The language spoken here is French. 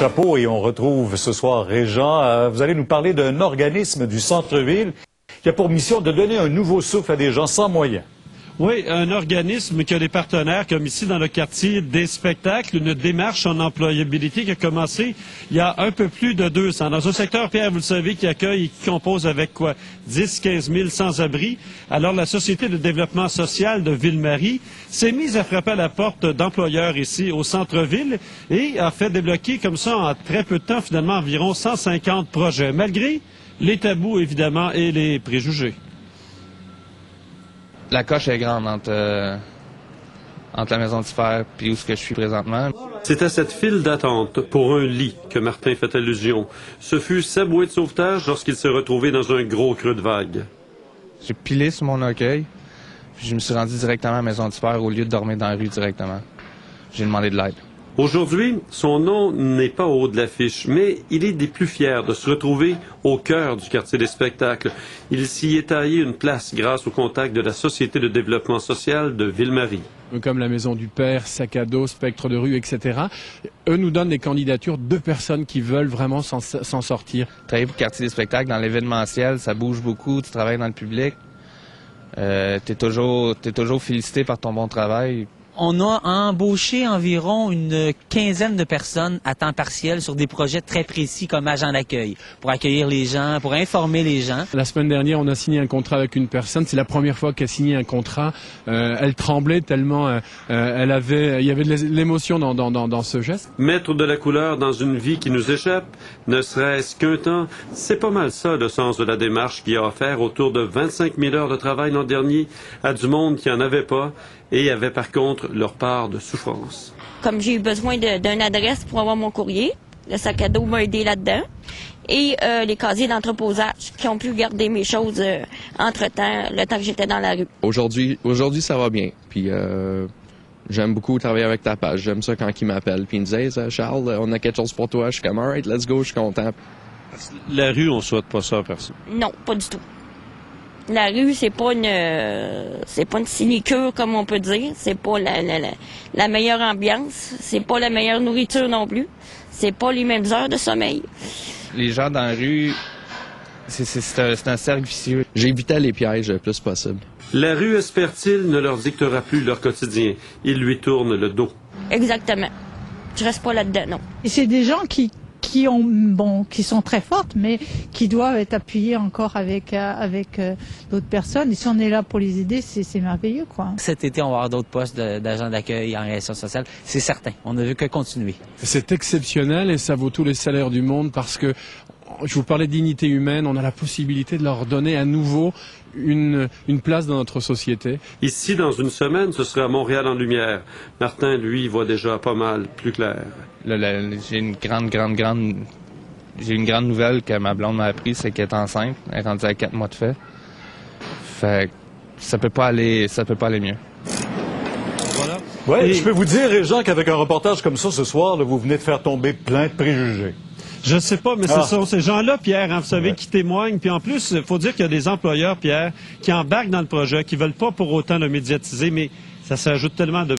chapeau et on retrouve ce soir Régent. Vous allez nous parler d'un organisme du centre-ville qui a pour mission de donner un nouveau souffle à des gens sans moyens. Oui, un organisme qui a des partenaires, comme ici dans le quartier des spectacles, une démarche en employabilité qui a commencé il y a un peu plus de 2 ans. Dans un secteur, Pierre, vous le savez, qui accueille et qui compose avec quoi 10-15 000 sans-abri. Alors, la Société de développement social de Ville-Marie s'est mise à frapper à la porte d'employeurs ici au centre-ville et a fait débloquer comme ça en très peu de temps, finalement, environ 150 projets, malgré les tabous, évidemment, et les préjugés. La coche est grande entre la maison du fer et où ce que je suis présentement. C'est à cette file d'attente pour un lit que Martin fait allusion. Ce fut sa bouée de sauvetage lorsqu'il s'est retrouvé dans un gros creux de vague. J'ai pilé sur mon accueil, puis je me suis rendu directement à la maison du fer au lieu de dormir dans la rue directement. J'ai demandé de l'aide. Aujourd'hui, son nom n'est pas au haut de l'affiche, mais il est des plus fiers de se retrouver au cœur du quartier des spectacles. Il s'y est taillé une place grâce au contact de la Société de développement social de Ville-Marie. Comme la Maison du Père, Sac à dos, Spectre de rue, etc. Eux nous donnent des candidatures de personnes qui veulent vraiment s'en sortir. Travailler pour le quartier des spectacles, dans l'événementiel, ça bouge beaucoup, tu travailles dans le public. T'es toujours félicité par ton bon travail. On a embauché environ une quinzaine de personnes à temps partiel sur des projets très précis comme agent d'accueil, pour accueillir les gens, pour informer les gens. La semaine dernière, on a signé un contrat avec une personne. C'est la première fois qu'elle a signé un contrat. Elle tremblait tellement il y avait de l'émotion dans ce geste. Mettre de la couleur dans une vie qui nous échappe, ne serait-ce qu'un temps, c'est pas mal ça le sens de la démarche qui a offert autour de 25 000 heures de travail l'an dernier à du monde qui en avait pas et avait par contre leur part de souffrance. Comme j'ai eu besoin d'une adresse pour avoir mon courrier, le sac à dos m'a aidé là-dedans, et les casiers d'entreposage qui ont pu garder mes choses entre-temps, le temps que j'étais dans la rue. Aujourd'hui, ça va bien. Puis j'aime beaucoup travailler avec ta page. J'aime ça quand ils m'appellent. Puis ils me disent hey, « Charles, on a quelque chose pour toi. » Je suis comme « All right, let's go. » Je suis content. La rue, on souhaite pas ça à personne. Non, pas du tout. La rue, c'est pas une sinécure, comme on peut dire. C'est pas la meilleure ambiance. C'est pas la meilleure nourriture non plus. C'est pas les mêmes heures de sommeil. Les gens dans la rue, c'est un cercle vicieux. J'évitais les pièges le plus possible. La rue, espère-t-il, ne leur dictera plus leur quotidien. Ils lui tournent le dos. Exactement. Je reste pas là-dedans, non. Et c'est des gens qui sont très fortes, mais qui doivent être appuyées encore avec d'autres personnes. Et si on est là pour les aider, c'est merveilleux, quoi. Cet été, on va avoir d'autres postes d'agents d'accueil en réaction sociale. C'est certain. On ne veut que continuer. C'est exceptionnel et ça vaut tous les salaires du monde parce que je vous parlais de dignité humaine, on a la possibilité de leur donner à nouveau une place dans notre société. Ici, dans une semaine, ce sera Montréal en lumière. Martin, lui, voit déjà pas mal plus clair. J'ai une grande nouvelle que ma blonde m'a appris, c'est qu'elle est enceinte. Elle est rendue à 4 mois de fait. Fait que ça peut pas aller mieux. Voilà. Oui, je peux vous dire, Régent, qu'avec un reportage comme ça ce soir, là, vous venez de faire tomber plein de préjugés. Je ne sais pas, mais ce sont ces gens-là, Pierre, hein, vous savez, qui témoignent. Puis en plus, il faut dire qu'il y a des employeurs, Pierre, qui embarquent dans le projet, qui veulent pas pour autant le médiatiser, mais ça s'ajoute tellement de